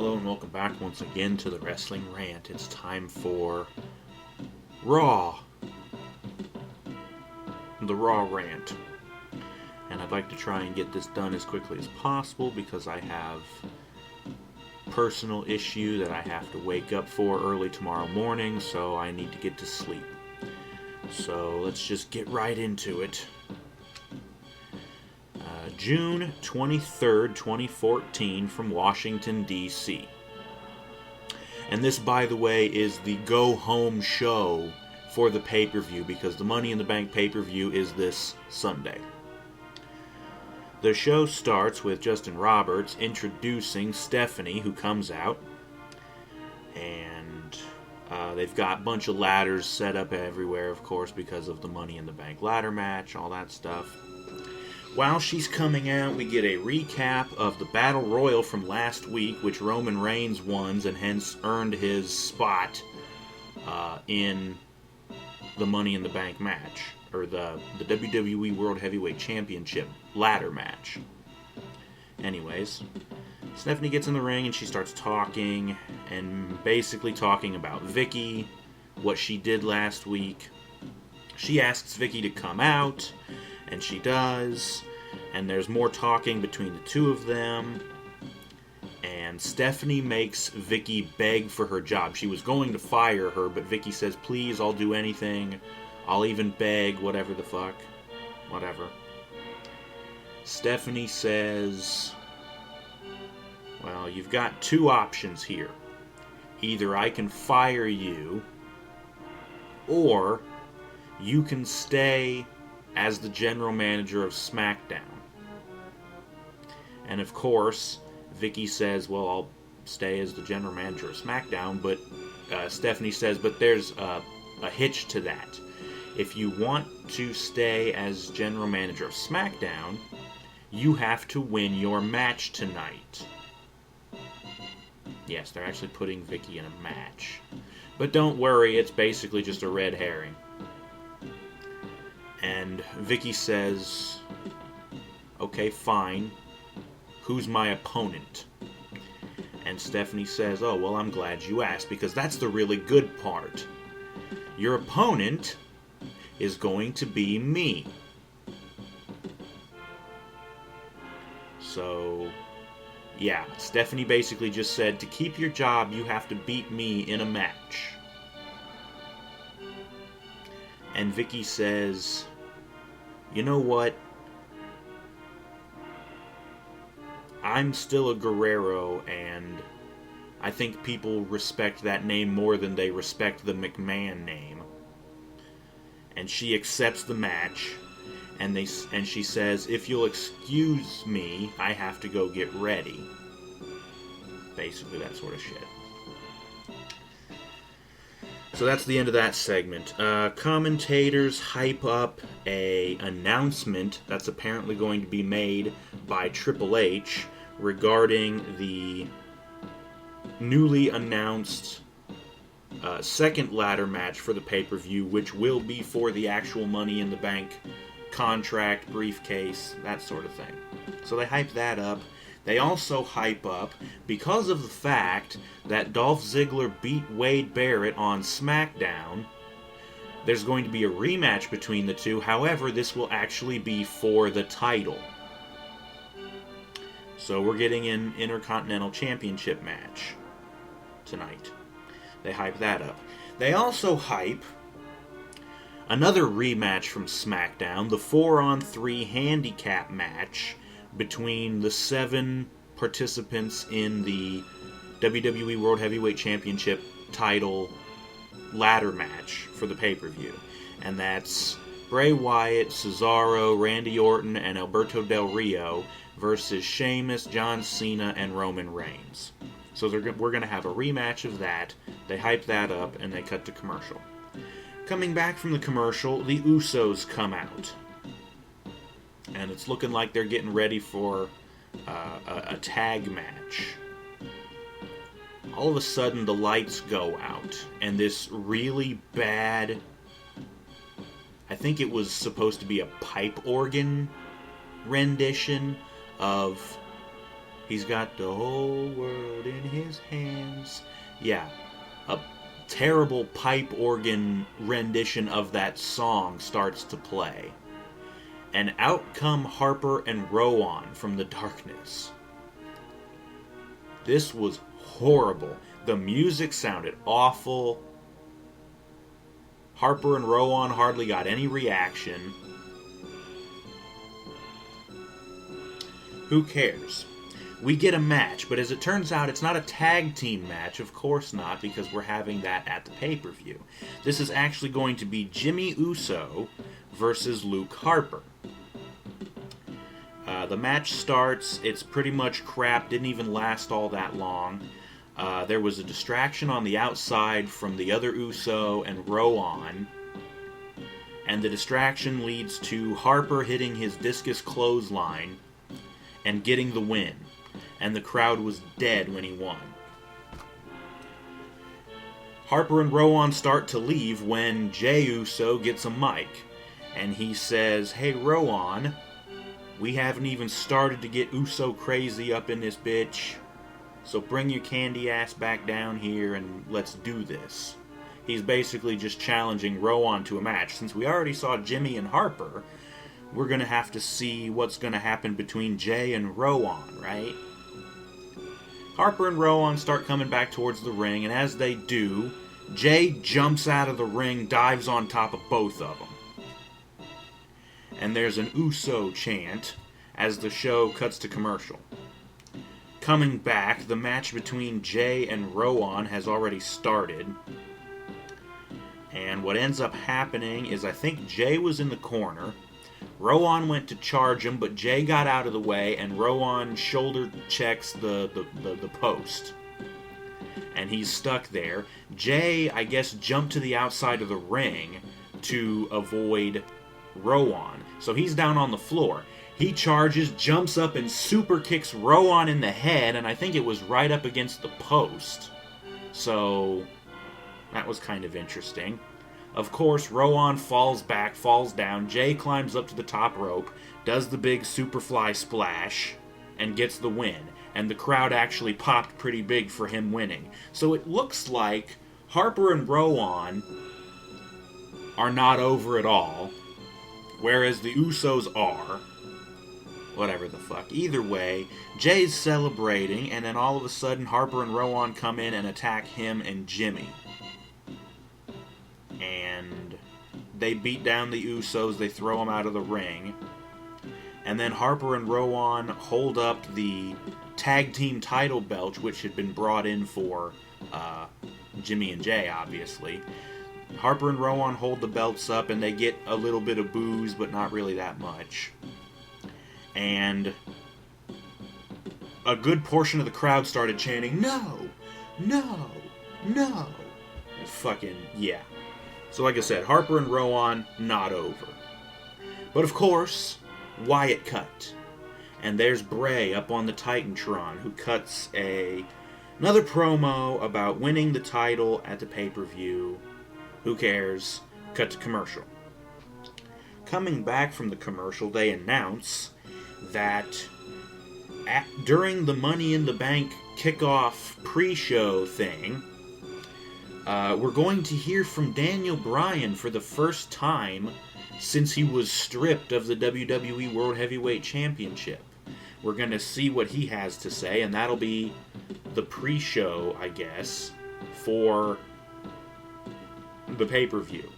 Hello and welcome back once again to the Wrestling Rant. It's time for Raw. The Raw Rant. And I'd like to try and get this done as quickly as possible because I have a personal issue that I have to wake up for early tomorrow morning, so I need to get to sleep. So let's just get right into it. June 23rd, 2014 from Washington, D.C. And this, by the way, is the go-home show for the pay-per-view because the Money in the Bank pay-per-view is this Sunday. The show starts with Justin Roberts introducing Stephanie, who comes out. And they've got a bunch of ladders set up everywhere, of course, because of the Money in the Bank ladder match, all that stuff. While she's coming out, we get a recap of the Battle Royal from last week, which Roman Reigns won and hence earned his spot in the Money in the Bank match, or the WWE World Heavyweight Championship ladder match. Anyways, Stephanie gets in the ring and she starts talking, and basically talking about Vicky, what she did last week. She asks Vicky to come out, and she does, and there's more talking between the two of them, and Stephanie makes Vicky beg for her job. She was going to fire her, but Vicky says, please, I'll do anything, I'll even beg, whatever the fuck, whatever. Stephanie says, well, you've got two options here. Either I can fire you, or you can stay as the general manager of SmackDown. And of course, Vicky says, well, I'll stay as the general manager of SmackDown, but Stephanie says, but there's a hitch to that. If you want to stay as general manager of SmackDown, you have to win your match tonight. Yes, they're actually putting Vicky in a match. But don't worry, it's basically just a red herring. And Vicky says, okay, fine. Who's my opponent? And Stephanie says, oh, well, I'm glad you asked, because that's the really good part. Your opponent is going to be me. So, yeah, Stephanie basically just said, to keep your job, you have to beat me in a match. And Vicky says, you know what? I'm still a Guerrero, and I think people respect that name more than they respect the McMahon name. And she accepts the match, and she says, if you'll excuse me, I have to go get ready. Basically that sort of shit. So that's the end of that segment. Commentators hype up a announcement that's apparently going to be made by Triple H regarding the newly announced second ladder match for the pay-per-view, which will be for the actual Money in the Bank contract, briefcase, that sort of thing. So they hype that up. They also hype up, because of the fact that Dolph Ziggler beat Wade Barrett on SmackDown, there's going to be a rematch between the two. However, this will actually be for the title. So we're getting an Intercontinental Championship match tonight. They hype that up. They also hype another rematch from SmackDown, the 4-on-3 handicap match between the 7 participants in the WWE World Heavyweight Championship title ladder match for the pay-per-view. And that's Bray Wyatt, Cesaro, Randy Orton, and Alberto Del Rio versus Sheamus, John Cena, and Roman Reigns. So we're going to have a rematch of that. They hype that up, and they cut to commercial. Coming back from the commercial, the Usos come out. And it's looking like they're getting ready for a tag match. All of a sudden, the lights go out, and this really bad, I think it was supposed to be a pipe organ rendition of He's got the whole world in his hands. Yeah, a terrible pipe organ rendition of that song starts to play. And out come Harper and Rowan from the darkness. This was horrible. The music sounded awful. Harper and Rowan hardly got any reaction. Who cares? We get a match, but as it turns out, it's not a tag team match. Of course not, because we're having that at the pay-per-view. This is actually going to be Jimmy Uso versus Luke Harper. The match starts. It's pretty much crap. Didn't even last all that long. There was a distraction on the outside from the other Uso and Rowan. And the distraction leads to Harper hitting his discus clothesline and getting the win. And the crowd was dead when he won. Harper and Rowan start to leave when Jey Uso gets a mic. And he says, "Hey Rowan, we haven't even started to get Uso crazy up in this bitch. So bring your candy ass back down here and let's do this." He's basically just challenging Rowan to a match. Since we already saw Jimmy and Harper, we're going to have to see what's going to happen between Jey and Rowan, right? Harper and Rowan start coming back towards the ring, and as they do, Jey jumps out of the ring, dives on top of both of them. And there's an Uso chant as the show cuts to commercial. Coming back, the match between Jey and Rowan has already started. And what ends up happening is I think Jey was in the corner. Rowan went to charge him, but Jey got out of the way, and Rowan shoulder checks the post. And he's stuck there. Jey, I guess, jumped to the outside of the ring to avoid Rowan. So he's down on the floor. He charges, jumps up, and super kicks Rowan in the head, and I think it was right up against the post. So that was kind of interesting. Of course, Rowan falls back, falls down. Jey climbs up to the top rope, does the big Superfly splash, and gets the win. And the crowd actually popped pretty big for him winning. So it looks like Harper and Rowan are not over at all, whereas the Usos are. Whatever the fuck. Either way, Jey's celebrating, and then all of a sudden Harper and Rowan come in and attack him and Jimmy. And they beat down the Usos, they throw them out of the ring. And then Harper and Rowan hold up the tag team title belt, which had been brought in for Jimmy and Jey, obviously. Harper and Rowan hold the belts up, and they get a little bit of boos, but not really that much. And a good portion of the crowd started chanting, "No! No! No!" And fucking, yeah. So like I said, Harper and Rowan, not over. But of course, Wyatt cut. And there's Bray up on the Titantron, who cuts another promo about winning the title at the pay-per-view. Who cares? Cut to commercial. Coming back from the commercial, they announce that during the Money in the Bank kickoff pre-show thing, we're going to hear from Daniel Bryan for the first time since he was stripped of the WWE World Heavyweight Championship. We're going to see what he has to say, and that'll be the pre-show, I guess, for the pay-per-view.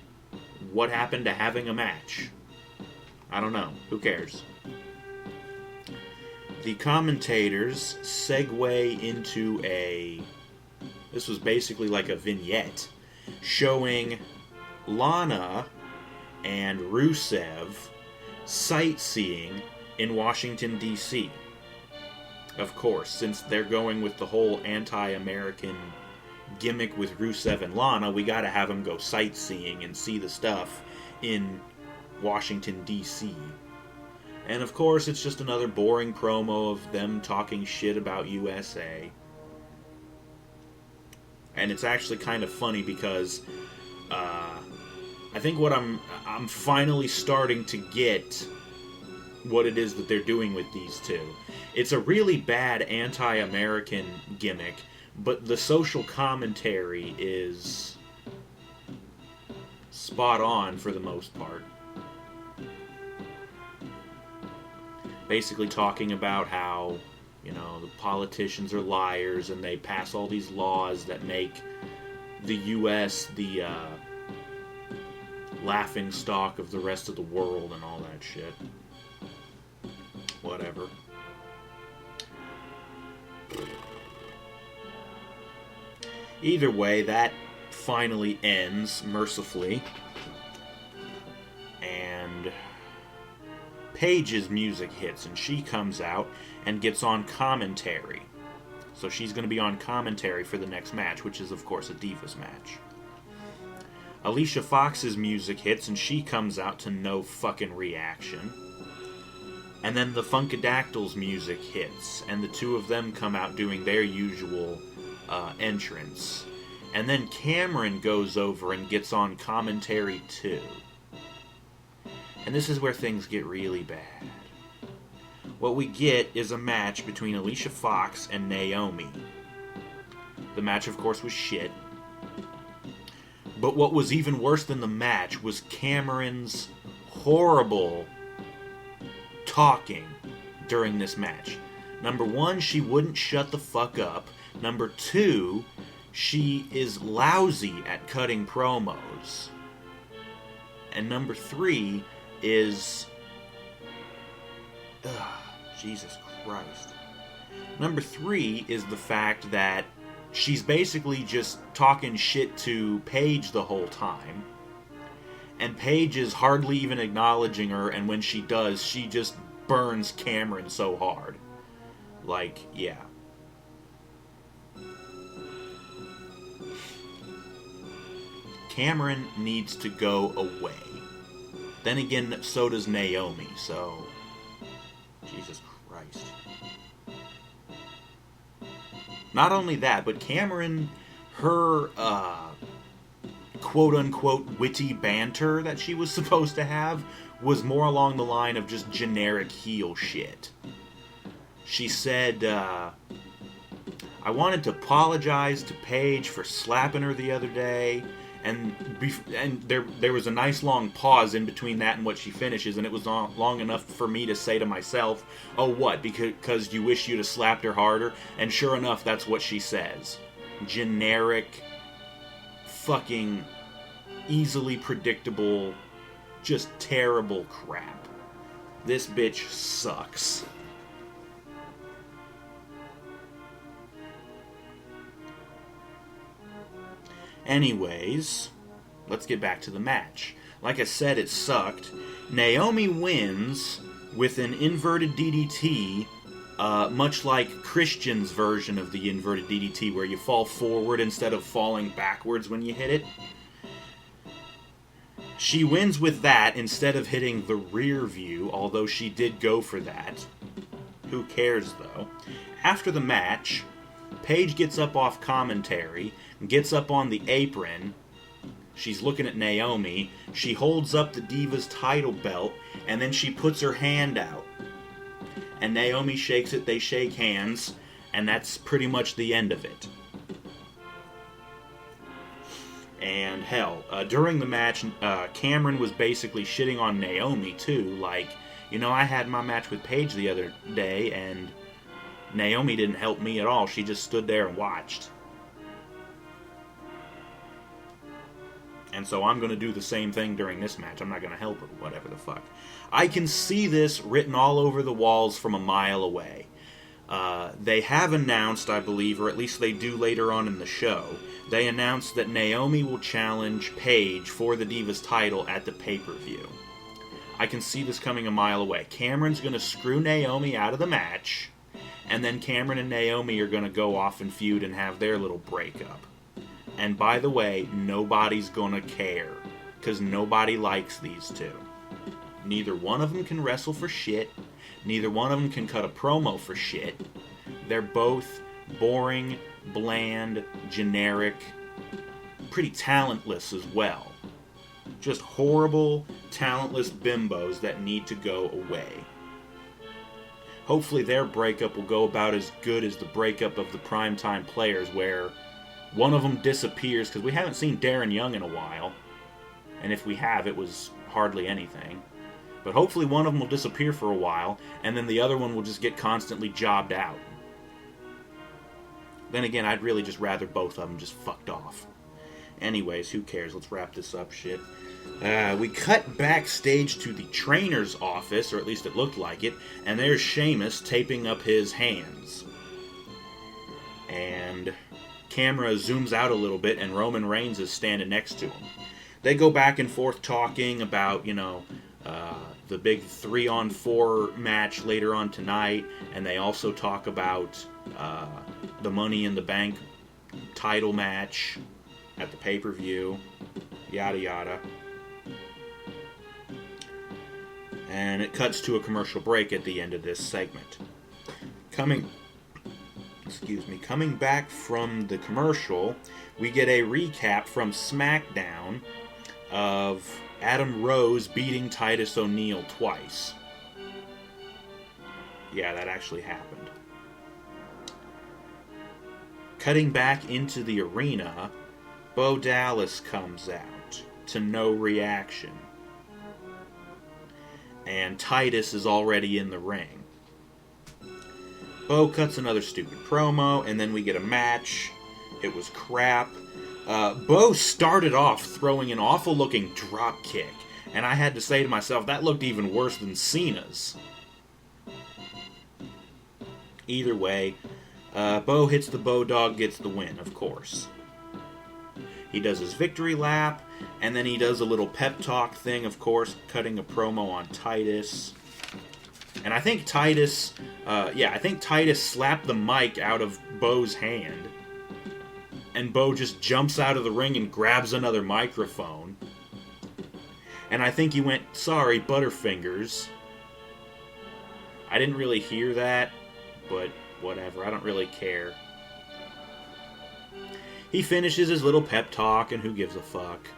What happened to having a match? I don't know. Who cares? The commentators segue into this was basically like a vignette showing Lana and Rusev sightseeing in Washington, D.C. Of course, since they're going with the whole anti-American gimmick with Rusev and Lana, we gotta have them go sightseeing and see the stuff in Washington, D.C. And of course, it's just another boring promo of them talking shit about USA. And it's actually kind of funny because I think what I'm finally starting to get what it is that they're doing with these two. It's a really bad anti-American gimmick, but the social commentary is spot on for the most part. Basically talking about how, you know, the politicians are liars and they pass all these laws that make the U.S. the laughing stock of the rest of the world and all that shit. Whatever. Either way, that finally ends mercifully. And Paige's music hits and she comes out and gets on commentary. So she's going to be on commentary for the next match, which is, of course, a Divas match. Alicia Fox's music hits and she comes out to no fucking reaction. And then the Funkadactyl's music hits, and the two of them come out doing their usual entrance. And then Cameron goes over and gets on commentary too. And this is where things get really bad. What we get is a match between Alicia Fox and Naomi. The match, of course, was shit. But what was even worse than the match was Cameron's horrible talking during this match. Number one, she wouldn't shut the fuck up. Number two, she is lousy at cutting promos. And number three is... Jesus Christ. Number three is the fact that she's basically just talking shit to Paige the whole time. And Paige is hardly even acknowledging her, and when she does, she just burns Cameron so hard. Like, yeah. Cameron needs to go away. Then again, so does Naomi, so... Jesus Christ. Not only that, but Cameron, her, quote-unquote witty banter that she was supposed to have was more along the line of just generic heel shit. She said, I wanted to apologize to Paige for slapping her the other day, and there was a nice long pause in between that and what she finishes, and it was long enough for me to say to myself, oh, what, because you wish you'd have slapped her harder? And sure enough, that's what she says. Generic, fucking, easily predictable, just terrible crap. This bitch sucks. Anyways, let's get back to the match. Like I said, it sucked. Naomi wins with an inverted DDT, much like Christian's version of the inverted DDT, where you fall forward instead of falling backwards when you hit it. She wins with that instead of hitting the rear view, although she did go for that. Who cares, though? After the match, Paige gets up off commentary, gets up on the apron. She's looking at Naomi. She holds up the Divas title belt, and then she puts her hand out. And Naomi shakes it, they shake hands, and that's pretty much the end of it. And hell, during the match, Cameron was basically shitting on Naomi too, like, you know, I had my match with Paige the other day, and Naomi didn't help me at all. She just stood there and watched. And so I'm going to do the same thing during this match. I'm not going to help her, whatever the fuck. I can see this written all over the walls from a mile away. They have announced, I believe, or at least they do later on in the show, they announced that Naomi will challenge Paige for the Divas title at the pay-per-view. I can see this coming a mile away. Cameron's going to screw Naomi out of the match, and then Cameron and Naomi are going to go off and feud and have their little breakup. And by the way, nobody's gonna care, because nobody likes these two. Neither one of them can wrestle for shit. Neither one of them can cut a promo for shit. They're both boring, bland, generic, pretty talentless as well. Just horrible, talentless bimbos that need to go away. hopefully their breakup will go about as good as the breakup of the primetime players, where one of them disappears, because we haven't seen Darren Young in a while. And if we have, it was hardly anything. But hopefully one of them will disappear for a while, and then the other one will just get constantly jobbed out. Then again, I'd really just rather both of them just fucked off. Anyways, who cares? Let's wrap this up, shit. We cut backstage to the trainer's office, or at least it looked like it, and there's Sheamus taping up his hands. And camera zooms out a little bit, and Roman Reigns is standing next to him. They go back and forth talking about, the big 3-on-4 match later on tonight, and they also talk about the Money in the Bank title match at the pay-per-view, yada yada. And it cuts to a commercial break at the end of this segment. Coming back from the commercial, we get a recap from SmackDown of Adam Rose beating Titus O'Neil twice. Yeah, that actually happened. Cutting back into the arena, Bo Dallas comes out to no reaction. And Titus is already in the ring. Bo cuts another stupid promo, and then we get a match. It was crap. Bo started off throwing an awful-looking drop kick, and I had to say to myself, that looked even worse than Cena's. Either way, Bo hits the Bo Dog, gets the win, of course. He does his victory lap, and then he does a little pep talk thing, of course, cutting a promo on Titus. And I think Titus slapped the mic out of Bo's hand. And Bo just jumps out of the ring and grabs another microphone. And I think he went, "Sorry, Butterfingers." I didn't really hear that, but whatever, I don't really care. He finishes his little pep talk, and who gives a fuck?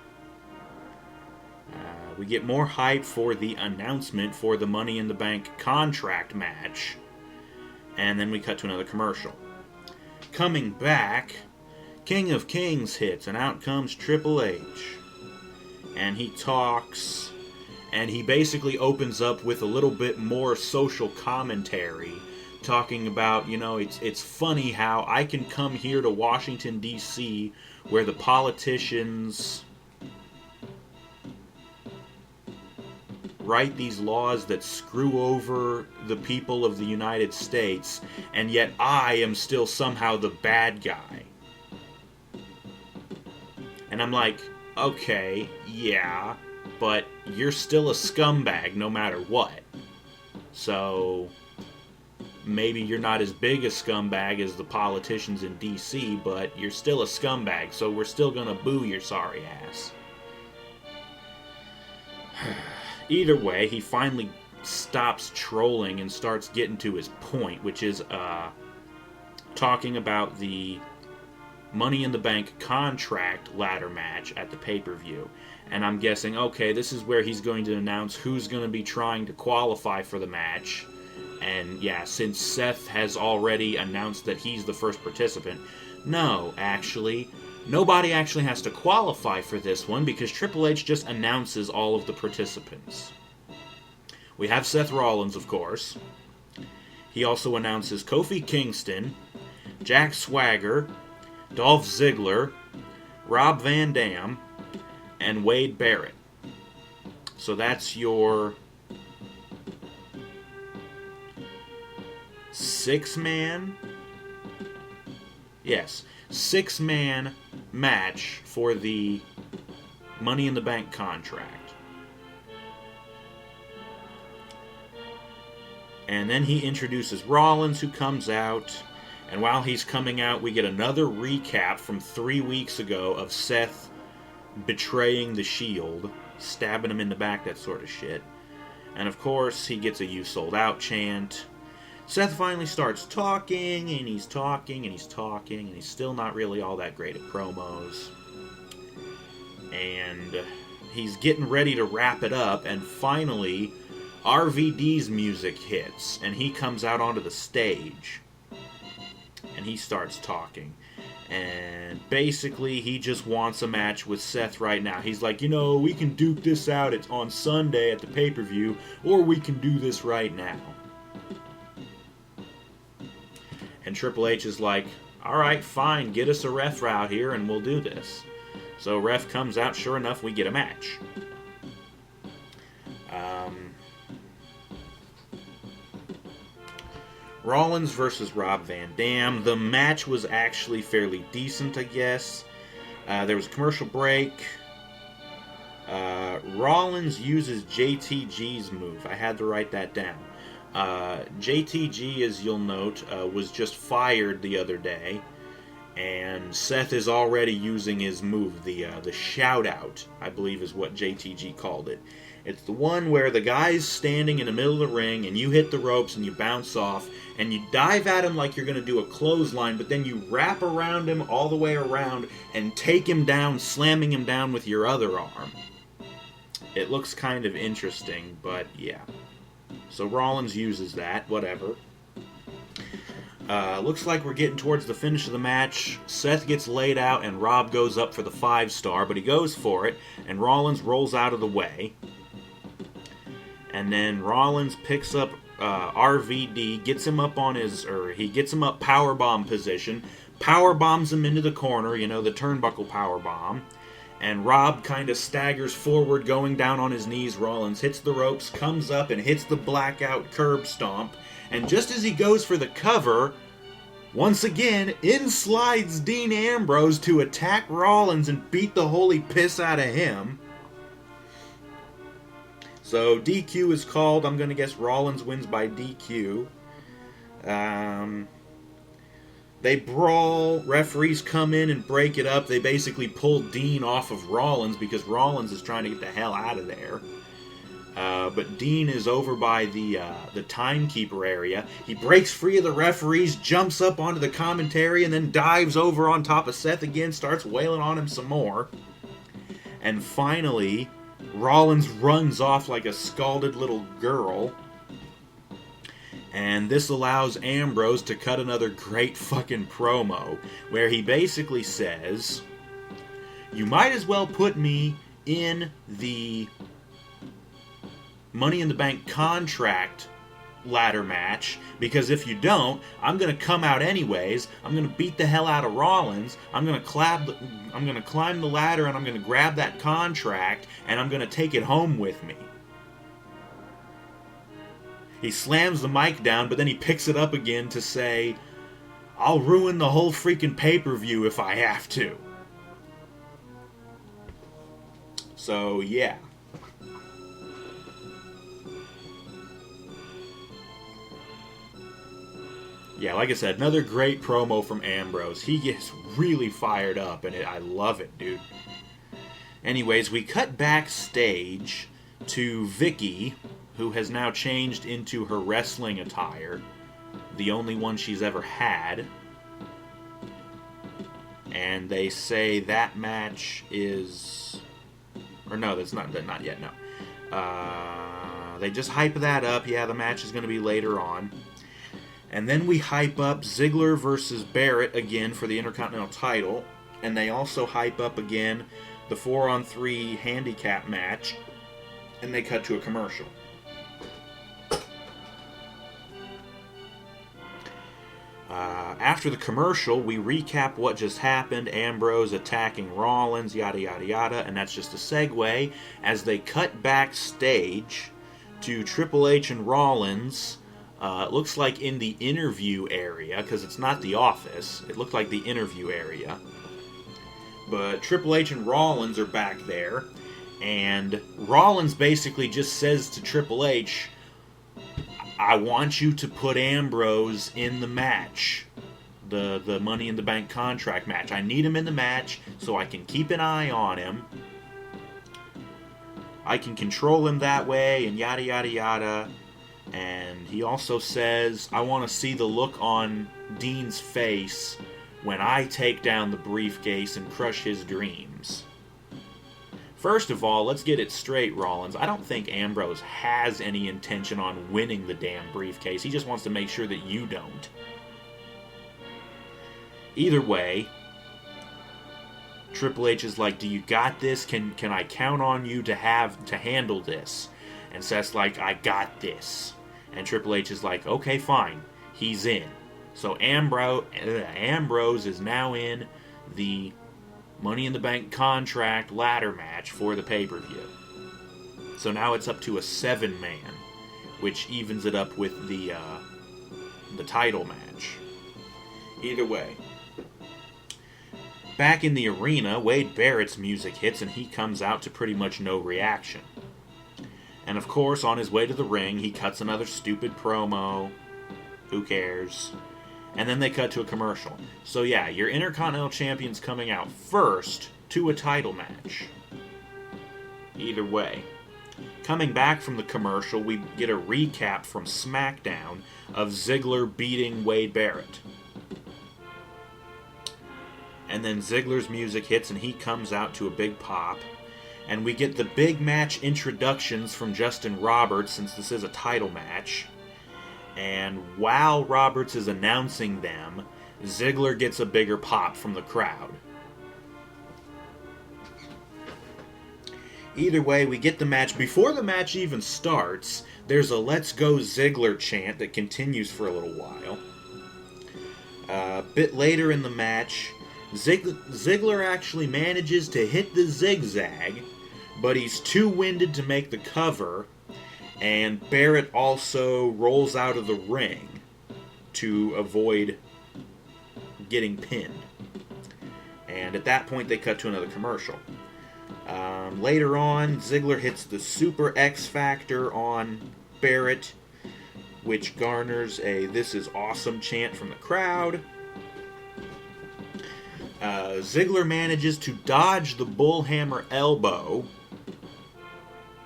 We get more hype for the announcement for the Money in the Bank contract match. And then we cut to another commercial. Coming back, King of Kings hits, and out comes Triple H. And he talks, and he basically opens up with a little bit more social commentary, talking about, it's funny how I can come here to Washington, D.C., where the politicians write these laws that screw over the people of the United States, and yet I am still somehow the bad guy. And I'm like, okay, yeah, but you're still a scumbag no matter what. So maybe you're not as big a scumbag as the politicians in D.C., but you're still a scumbag, so we're still gonna boo your sorry ass. Either way, he finally stops trolling and starts getting to his point, which is talking about the Money in the Bank contract ladder match at the pay-per-view. And I'm guessing, okay, this is where he's going to announce who's going to be trying to qualify for the match. And yeah, since Seth has already announced that he's the first participant, no, actually, nobody actually has to qualify for this one because Triple H just announces all of the participants. We have Seth Rollins, of course. He also announces Kofi Kingston, Jack Swagger, Dolph Ziggler, Rob Van Dam, and Wade Barrett. So that's your six-man match for the Money in the Bank contract. And then he introduces Rollins, who comes out. And while he's coming out, we get another recap from 3 weeks ago of Seth betraying the Shield, stabbing him in the back, that sort of shit. And of course, he gets a "You Sold Out" chant. Seth finally starts talking, and he's talking, and he's talking, and he's still not really all that great at promos. And he's getting ready to wrap it up, and finally, RVD's music hits, and he comes out onto the stage, and he starts talking. And basically, he just wants a match with Seth right now. He's like, we can duke this out. It's on Sunday at the pay-per-view, or we can do this right now. And Triple H is like, all right, fine, get us a ref out here, and we'll do this. So ref comes out. Sure enough, we get a match. Rollins versus Rob Van Dam. The match was actually fairly decent, I guess. There was a commercial break. Rollins uses JTG's move. I had to write that down. JTG, as you'll note, was just fired the other day. And Seth is already using his move, the shout-out, I believe is what JTG called it. It's the one where the guy's standing in the middle of the ring, and you hit the ropes, and you bounce off, and you dive at him like you're going to do a clothesline, but then you wrap around him all the way around and take him down, slamming him down with your other arm. It looks kind of interesting, but yeah. So Rollins uses that, whatever. Looks like we're getting towards the finish of the match. Seth gets laid out, and Rob goes up for the 5-star, but he goes for it, and Rollins rolls out of the way. And then Rollins picks up RVD, gets him up he gets him up powerbomb position, powerbombs him into the corner, the turnbuckle powerbomb. And Rob kind of staggers forward, going down on his knees. Rollins hits the ropes, comes up, and hits the blackout curb stomp. And just as he goes for the cover, once again, in slides Dean Ambrose to attack Rollins and beat the holy piss out of him. So DQ is called. I'm going to guess Rollins wins by DQ. They brawl. Referees come in and break it up. They basically pull Dean off of Rollins because Rollins is trying to get the hell out of there. But Dean is over by the timekeeper area. He breaks free of the referees, jumps up onto the commentary, and then dives over on top of Seth again, starts wailing on him some more. And finally, Rollins runs off like a scalded little girl. And this allows Ambrose to cut another great fucking promo, where he basically says, you might as well put me in the Money in the Bank contract ladder match, because if you don't, I'm going to come out anyways, I'm going to beat the hell out of Rollins, I'm going to climb the ladder, and I'm going to grab that contract, and I'm going to take it home with me. He slams the mic down, but then he picks it up again to say, I'll ruin the whole freaking pay-per-view if I have to. So, yeah. Yeah, like I said, another great promo from Ambrose. He gets really fired up, and I love it, dude. Anyways, we cut backstage to Vicky, who has now changed into her wrestling attire, the only one she's ever had. And they say that match is... Or no, that's not yet, no. They just hype that up. Yeah, the match is going to be later on. And then we hype up Ziggler versus Barrett again for the Intercontinental title. And they also hype up again the 4-on-3 handicap match. And they cut to a commercial. After the commercial, we recap what just happened. Ambrose attacking Rollins, yada yada yada. And that's just a segue as they cut backstage to Triple H and Rollins. It looks like in the interview area, because it's not the office. It looked like the interview area. But Triple H and Rollins are back there. And Rollins basically just says to Triple H, I want you to put Ambrose in the match. The Money in the Bank contract match. I need him in the match so I can keep an eye on him. I can control him that way, and yada yada yada. And he also says, I want to see the look on Dean's face when I take down the briefcase and crush his dreams. First of all, let's get it straight, Rollins. I don't think Ambrose has any intention on winning the damn briefcase. He just wants to make sure that you don't. Either way, Triple H is like, do you got this? Can I count on you to handle this? And Seth's like, I got this. And Triple H is like, okay, fine. He's in. So Ambrose is now in the Money in the Bank contract ladder match for the pay-per-view. So now it's up to a 7-man, which evens it up with the title match. Either way. Back in the arena, Wade Barrett's music hits and he comes out to pretty much no reaction. And of course, on his way to the ring, he cuts another stupid promo. Who cares? And then they cut to a commercial. So yeah, your Intercontinental Champion's coming out first to a title match. Either way. Coming back from the commercial, we get a recap from SmackDown of Ziggler beating Wade Barrett. And then Ziggler's music hits and he comes out to a big pop. And we get the big match introductions from Justin Roberts, since this is a title match. And while Roberts is announcing them, Ziggler gets a bigger pop from the crowd. Either way, we get the match. Before the match even starts, there's a Let's Go Ziggler chant that continues for a little while. A bit later in the match, Ziggler actually manages to hit the zigzag, but he's too winded to make the cover, and Barrett also rolls out of the ring to avoid getting pinned. And at that point, they cut to another commercial. Later on, Ziggler hits the Super X Factor on Barrett, which garners a "This is awesome" chant from the crowd. Ziggler manages to dodge the bullhammer elbow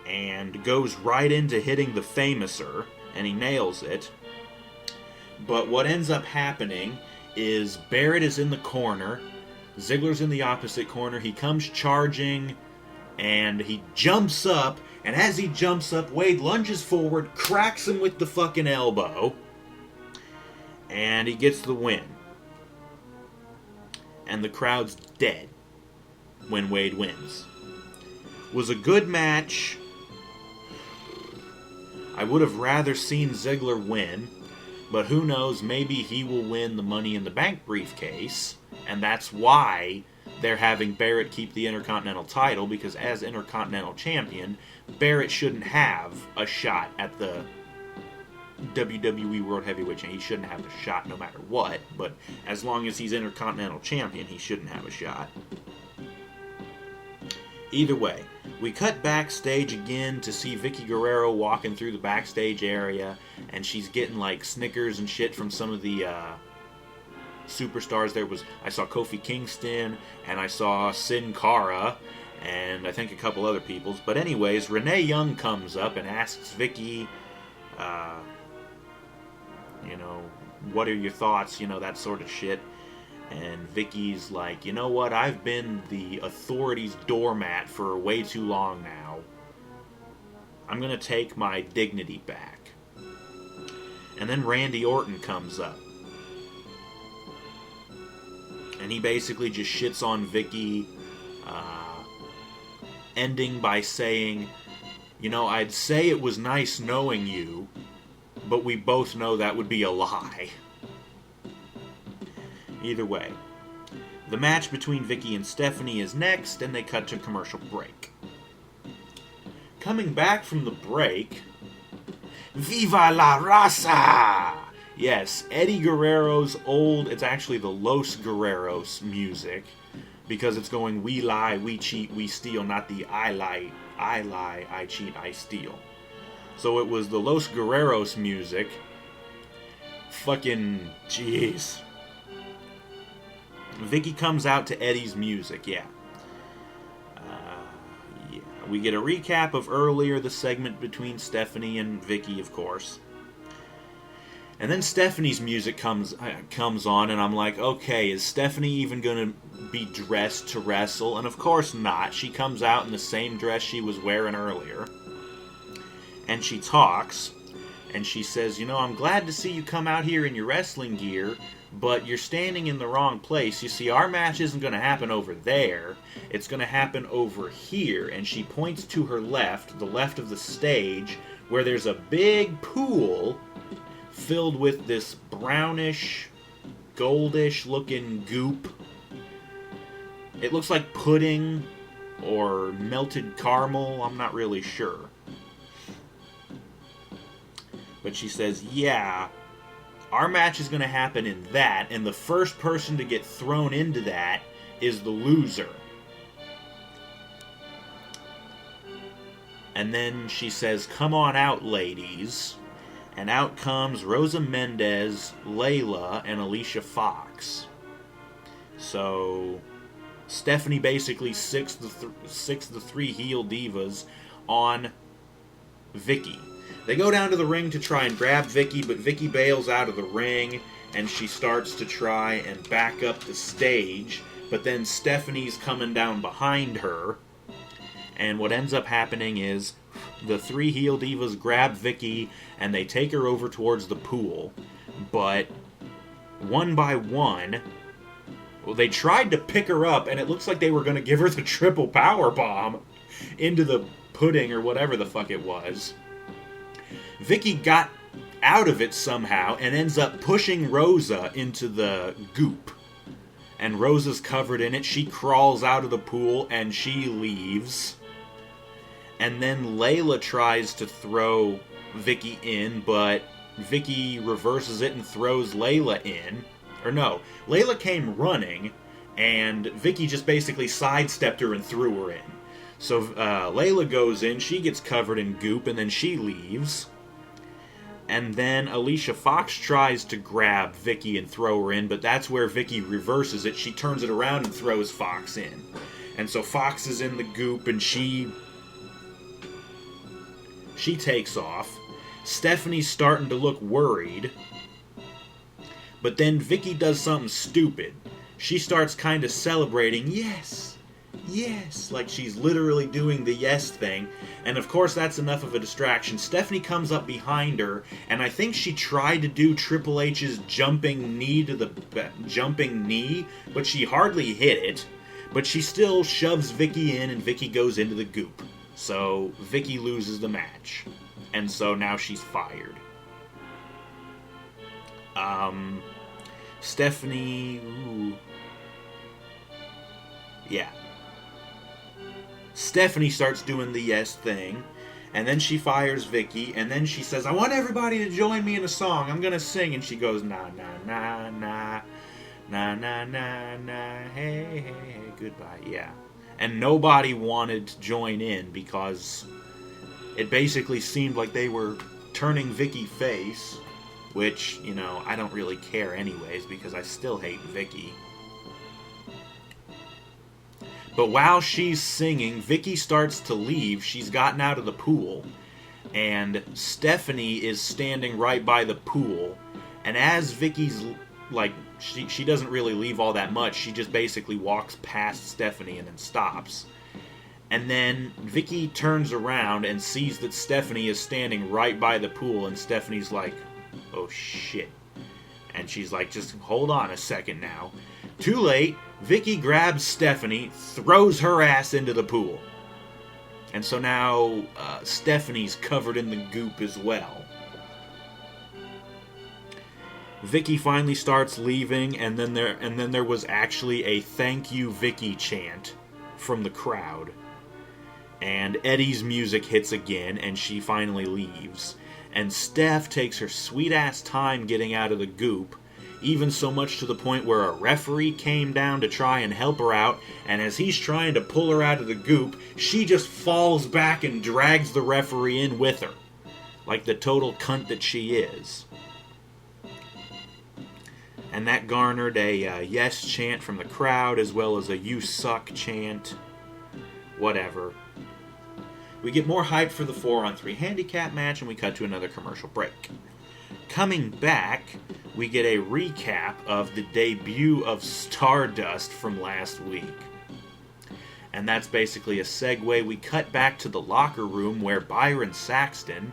and goes right into hitting the Famouser, and he nails it. But what ends up happening is Barrett is in the corner, Ziggler's in the opposite corner, he comes charging, and he jumps up, and as he jumps up, Wade lunges forward, cracks him with the fucking elbow, and he gets the win. And the crowd's dead when Wade wins. Was a good match. I would have rather seen Ziggler win, but who knows, maybe he will win the Money in the Bank briefcase, and that's why they're having Barrett keep the Intercontinental title, because as Intercontinental Champion, Barrett shouldn't have a shot at the WWE World Heavyweight Champion. He shouldn't have a shot no matter what, but as long as he's Intercontinental Champion, he shouldn't have a shot. Either way, we cut backstage again to see Vicky Guerrero walking through the backstage area, and she's getting like Snickers and shit from some of the superstars. I saw Kofi Kingston, and I saw Sin Cara, and I think a couple other peoples. But anyways, Renee Young comes up and asks Vicky, what are your thoughts, that sort of shit. And Vicky's like, you know what, I've been the authorities' doormat for way too long now. I'm going to take my dignity back. And then Randy Orton comes up. And he basically just shits on Vicky, ending by saying, I'd say it was nice knowing you, but we both know that would be a lie. Either way, the match between Vicky and Stephanie is next, and they cut to commercial break. Coming back from the break, Viva la Raza! Yes, Eddie Guerrero's it's actually the Los Guerreros music, because it's going we lie, we cheat, we steal, not the I lie, I cheat, I steal. So it was the Los Guerreros music. Fucking jeez. Vicky comes out to Eddie's music, yeah. We get a recap of earlier, the segment between Stephanie and Vicky, of course. And then Stephanie's music comes on, and I'm like, okay, is Stephanie even going to be dressed to wrestle? And of course not. She comes out in the same dress she was wearing earlier. And she talks, and she says, I'm glad to see you come out here in your wrestling gear, but you're standing in the wrong place. You see, our match isn't going to happen over there. It's going to happen over here. And she points to her left, the left of the stage, where there's a big pool filled with this brownish, goldish looking goop. It looks like pudding or melted caramel. I'm not really sure. But she says, yeah, our match is going to happen in that, and the first person to get thrown into that is the loser. And then she says, come on out, ladies. And out comes Rosa Mendez, Layla, and Alicia Fox. So Stephanie basically six the three heel divas on Vicky. They go down to the ring to try and grab Vicky, but Vicky bails out of the ring, and she starts to try and back up the stage, but then Stephanie's coming down behind her, and what ends up happening is the three heel divas grab Vicky, and they take her over towards the pool, but one by one, they tried to pick her up, and it looks like they were going to give her the triple power bomb into the pudding or whatever the fuck it was. Vicky got out of it somehow and ends up pushing Rosa into the goop. And Rosa's covered in it. She crawls out of the pool and she leaves. And then Layla tries to throw Vicky in, but Vicky reverses it and throws Layla in. Or no, Layla came running and Vicky just basically sidestepped her and threw her in. So Layla goes in, she gets covered in goop, and then she leaves. And then Alicia Fox tries to grab Vicky and throw her in, but that's where Vicky reverses it. She turns it around and throws Fox in. And so Fox is in the goop, and she takes off. Stephanie's starting to look worried. But then Vicky does something stupid. She starts kind of celebrating, yes, like she's literally doing the yes thing. And of course that's enough of a distraction. Stephanie comes up behind her, and I think she tried to do Triple H's jumping knee, but she hardly hit it. But she still shoves Vicky in, and Vicky goes into the goop. So Vicky loses the match. And so now she's fired. Stephanie... Ooh. Yeah. Stephanie starts doing the yes thing, and then she fires Vicky, and then she says, I want everybody to join me in a song. I'm gonna sing. And she goes, na, na, na, na, na, na, na, na, hey, hey, hey, goodbye. Yeah. And nobody wanted to join in because it basically seemed like they were turning Vicky face, which, I don't really care anyways because I still hate Vicky. But while she's singing, Vicky starts to leave. She's gotten out of the pool. And Stephanie is standing right by the pool. And as Vicky's, she doesn't really leave all that much. She just basically walks past Stephanie and then stops. And then Vicky turns around and sees that Stephanie is standing right by the pool. And Stephanie's like, oh shit. And she's like, just hold on a second now. Too late. Vicky grabs Stephanie, throws her ass into the pool. And so now Stephanie's covered in the goop as well. Vicky finally starts leaving, and then there was actually a thank you Vicky chant from the crowd. And Eddie's music hits again, and she finally leaves. And Steph takes her sweet ass time getting out of the goop, even so much to the point where a referee came down to try and help her out, and as he's trying to pull her out of the goop, she just falls back and drags the referee in with her, like the total cunt that she is. And that garnered a yes chant from the crowd, as well as a you suck chant. Whatever. We get more hype for the 4-on-3 handicap match, and we cut to another commercial break. Coming back, we get a recap of the debut of Stardust from last week. And that's basically a segue. We cut back to the locker room where Byron Saxton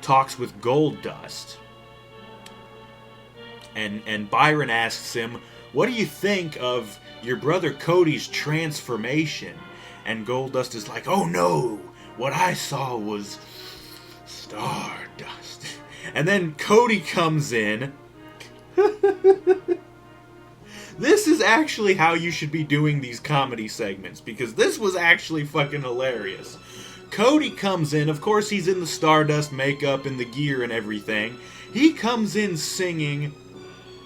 talks with Goldust. And Byron asks him, what do you think of your brother Cody's transformation? And Goldust is like, oh no, what I saw was Stardust. And then Cody comes in. This is actually how you should be doing these comedy segments, because this was actually fucking hilarious. Cody comes in, of course he's in the Stardust makeup and the gear and everything. He comes in singing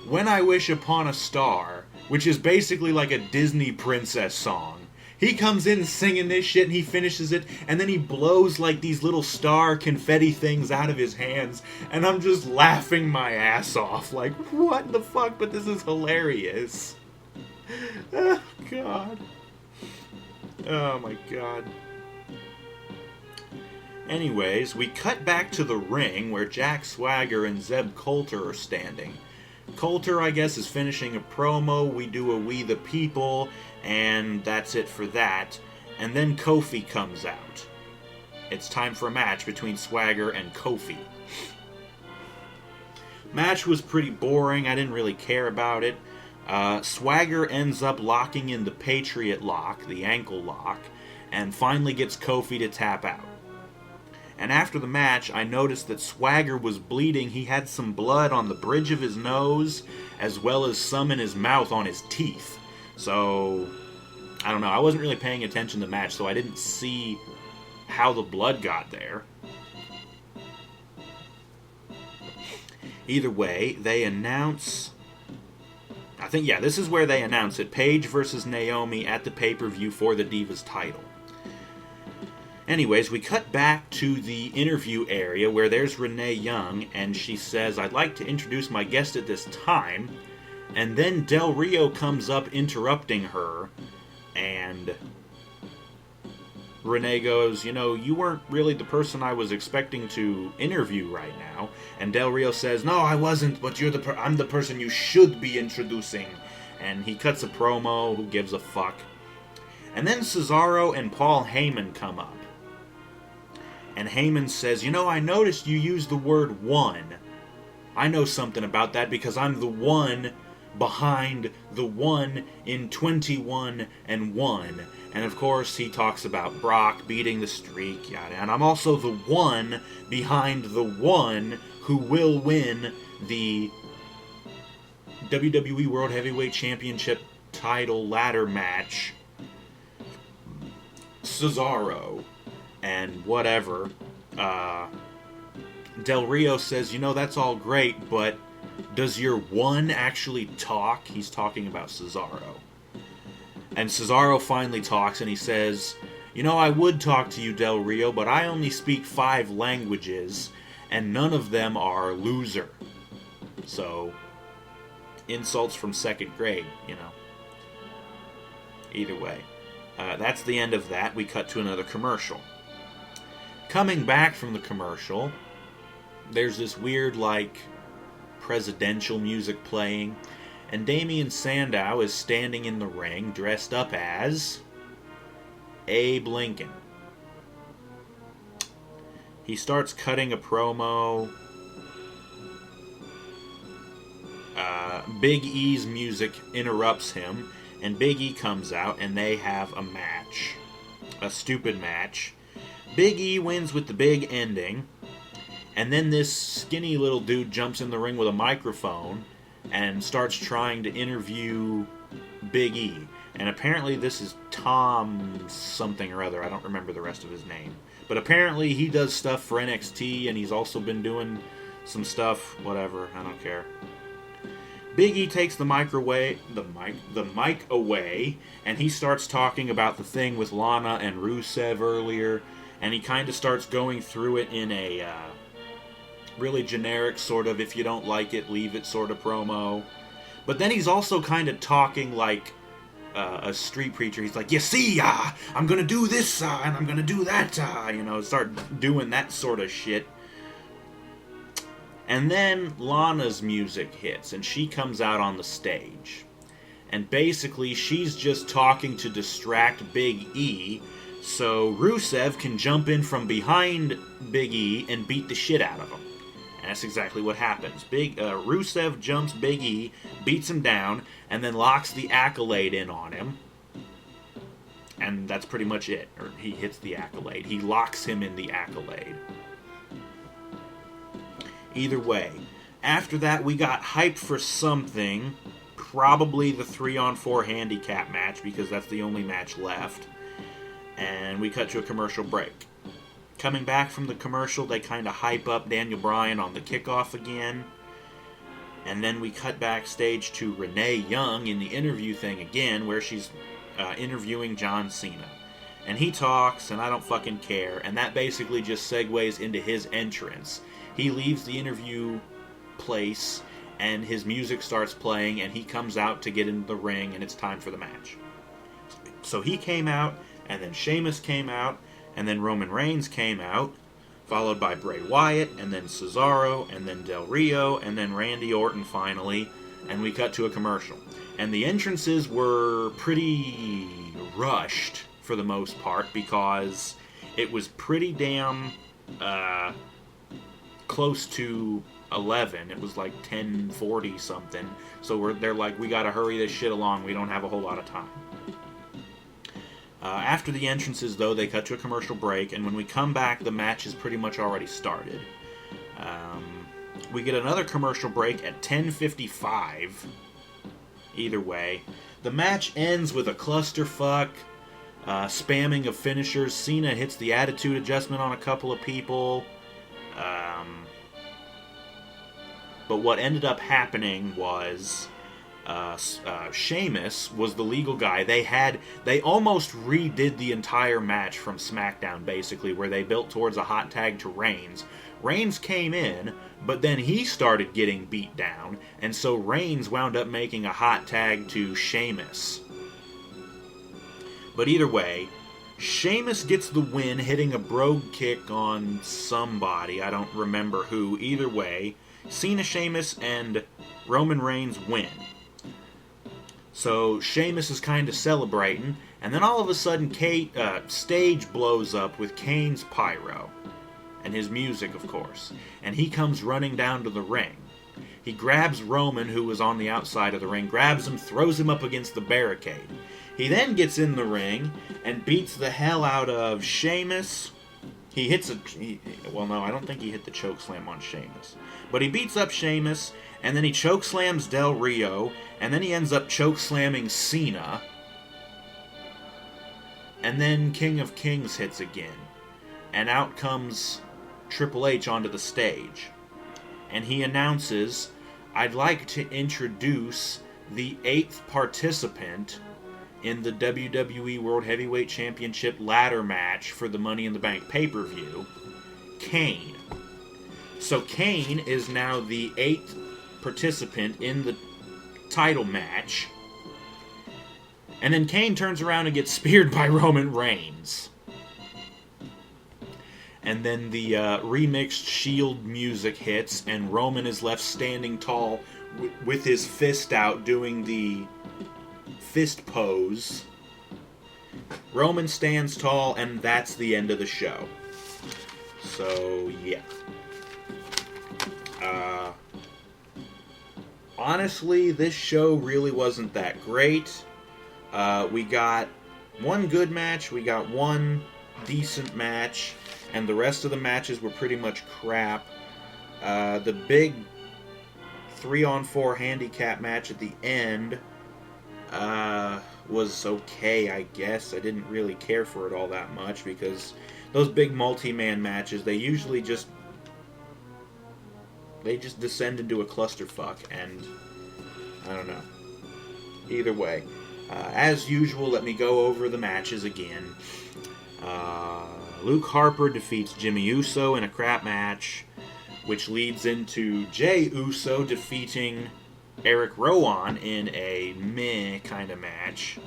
When I Wish Upon a Star, which is basically like a Disney princess song. He comes in singing this shit and he finishes it, and then he blows like these little star confetti things out of his hands, and I'm just laughing my ass off. Like, what the fuck? But this is hilarious. Oh, God. Oh, my God. Anyways, we cut back to the ring where Jack Swagger and Zeb Coulter are standing. Coulter, I guess, is finishing a promo. We do a We the People, and that's it for that. And then Kofi comes out. It's time for a match between Swagger and Kofi. Match was pretty boring. I didn't really care about it. Swagger ends up locking in the Patriot Lock, the ankle lock, and finally gets Kofi to tap out. And after the match, I noticed that Swagger was bleeding. He had some blood on the bridge of his nose, as well as some in his mouth on his teeth. So, I don't know. I wasn't really paying attention to the match, so I didn't see how the blood got there. Either way, they announce... this is where they announce it. Paige versus Naomi at the pay-per-view for the Divas title. Anyways, we cut back to the interview area where there's Renee Young, and she says, I'd like to introduce my guest at this time. And then Del Rio comes up interrupting her, and Renee goes, you weren't really the person I was expecting to interview right now. And Del Rio says, no, I wasn't, but I'm the person you should be introducing. And he cuts a promo, who gives a fuck. And then Cesaro and Paul Heyman come up. And Heyman says, I noticed you used the word one. I know something about that because I'm the one behind the one in 21 and 1. And of course he talks about Brock beating the streak, yada. And I'm also the one behind the one who will win the WWE World Heavyweight Championship title ladder match. Cesaro. And whatever. Del Rio says, that's all great, but does your one actually talk? He's talking about Cesaro. And Cesaro finally talks and he says, I would talk to you, Del Rio, but I only speak 5 languages, and none of them are loser. So, insults from 2nd grade, Either way. That's the end of that. We cut to another commercial. Coming back from the commercial, there's this weird, presidential music playing, and Damian Sandow is standing in the ring dressed up as Abe Lincoln. He starts cutting a promo. Big E's music interrupts him, and Big E comes out, and they have a match. A stupid match. Big E wins with the big ending, and then this skinny little dude jumps in the ring with a microphone and starts trying to interview Big E. And apparently this is Tom something or other. I don't remember the rest of his name. But apparently he does stuff for NXT, and he's also been doing some stuff, whatever, I don't care. Big E takes the mic away, and he starts talking about the thing with Lana and Rusev earlier, and he kind of starts going through it in a really generic sort of, if you don't like it, leave it sort of promo. But then he's also kind of talking like a street preacher. He's like, you see, I'm going to do this, and I'm going to do that, start doing that sort of shit. And then Lana's music hits, and she comes out on the stage. And basically, she's just talking to distract Big E, so Rusev can jump in from behind Big E and beat the shit out of him. And that's exactly what happens. Rusev jumps Big E, beats him down, and then locks the Accolade in on him. And that's pretty much it. Or he hits the Accolade. He locks him in the Accolade. Either way, after that we got hyped for something. Probably the 3-on-4 handicap match, because that's the only match left. And we cut to a commercial break. Coming back from the commercial, they kind of hype up Daniel Bryan on the kickoff again. And then we cut backstage to Renee Young in the interview thing again, where she's interviewing John Cena. And he talks, and I don't fucking care. And that basically just segues into his entrance. He leaves the interview place, and his music starts playing, and he comes out to get into the ring, and it's time for the match. So he came out, and then Sheamus came out, and then Roman Reigns came out, followed by Bray Wyatt, and then Cesaro, and then Del Rio, and then Randy Orton finally, and we cut to a commercial. And the entrances were pretty rushed for the most part, because it was pretty damn close to 11. It was like 10:40 something. So they're like, we gotta hurry this shit along. We don't have a whole lot of time. After the entrances, though, they cut to a commercial break, and when we come back, the match is pretty much already started. We get another commercial break at 10:55. Either way, the match ends with a clusterfuck, spamming of finishers. Cena hits the attitude adjustment on a couple of people. But what ended up happening was Sheamus was the legal guy. They almost redid the entire match from SmackDown, basically, where they built towards a hot tag to Reigns. Reigns came in, but then he started getting beat down, and so Reigns wound up making a hot tag to Sheamus. But either way, Sheamus gets the win, hitting a brogue kick on somebody. I don't remember who. Either way, Cena, Sheamus, and Roman Reigns win. So Sheamus is kind of celebrating, and then all of a sudden, stage blows up with Kane's pyro, and his music, of course. And he comes running down to the ring. He grabs Roman, who was on the outside of the ring, grabs him, throws him up against the barricade. He then gets in the ring and beats the hell out of Sheamus. He hits well, no, I don't think he hit the chokeslam on Sheamus. But he beats up Sheamus, and then he chokeslams Del Rio, and then he ends up chokeslamming Cena. And then King of Kings hits again. And out comes Triple H onto the stage. And he announces, "I'd like to introduce the 8th participant in the WWE World Heavyweight Championship ladder match for the Money in the Bank pay-per-view, Kane." So Kane is now the 8th participant in the title match. And then Kane turns around and gets speared by Roman Reigns. And then the remixed Shield music hits, and Roman is left standing tall with his fist out doing the fist pose. Roman stands tall, and that's the end of the show. So, yeah. Honestly, this show really wasn't that great. We got one good match, we got one decent match, and the rest of the matches were pretty much crap. The big 3-on-4 handicap match at the end was okay, I guess. I didn't really care for it all that much, because those big multi-man matches, they usually just descend into a clusterfuck, and I don't know. Either way, as usual, let me go over the matches again. Luke Harper defeats Jimmy Uso in a crap match, which leads into Jey Uso defeating Eric Rowan in a meh kind of match.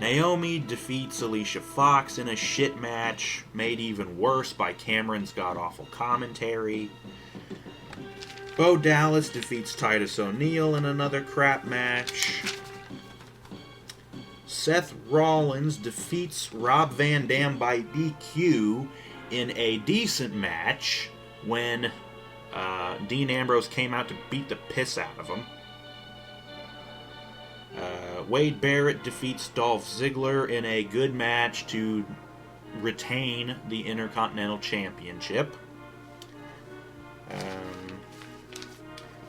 Naomi defeats Alicia Fox in a shit match, made even worse by Cameron's god-awful commentary. Bo Dallas defeats Titus O'Neil in another crap match. Seth Rollins defeats Rob Van Dam by DQ in a decent match when Dean Ambrose came out to beat the piss out of him. Wade Barrett defeats Dolph Ziggler in a good match to retain the Intercontinental Championship.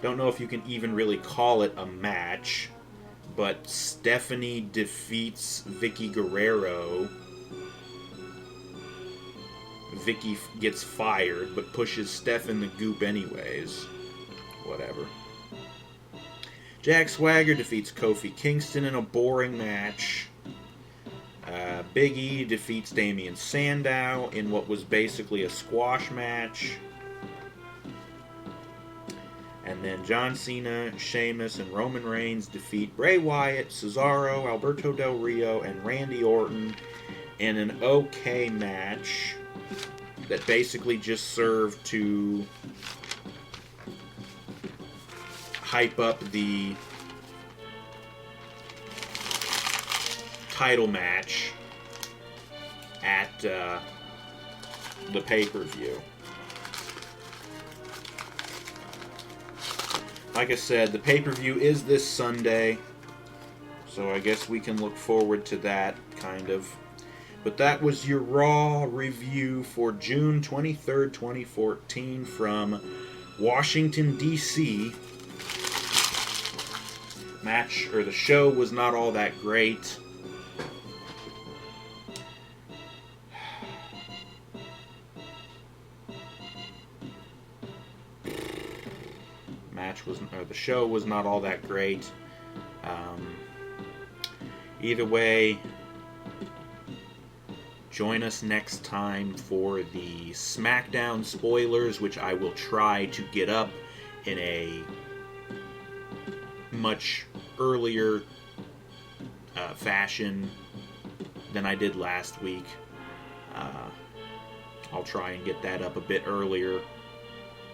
Don't know if you can even really call it a match, but Stephanie defeats Vicky Guerrero. Vicky gets fired, but pushes Steph in the goop anyways. Whatever. Jack Swagger defeats Kofi Kingston in a boring match. Big E defeats Damian Sandow in what was basically a squash match. And then John Cena, Sheamus, and Roman Reigns defeat Bray Wyatt, Cesaro, Alberto Del Rio, and Randy Orton in an okay match that basically just served to hype up the title match at the pay-per-view. Like I said, the pay-per-view is this Sunday, so I guess we can look forward to that, kind of. But that was your Raw review for June 23rd, 2014 from Washington, D.C. The show was not all that great. The show was not all that great. Either way, join us next time for the SmackDown spoilers, which I will try to get up in a much earlier fashion than I did last week. I'll try and get that up a bit earlier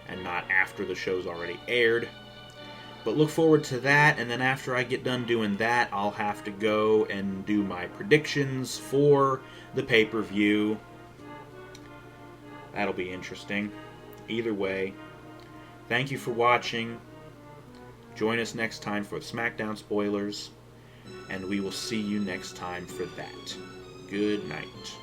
and not after the show's already aired. But look forward to that, and then after I get done doing that, I'll have to go and do my predictions for the pay-per-view. That'll be interesting. Either way, thank you for watching. Join us next time for SmackDown spoilers, and we will see you next time for that. Good night.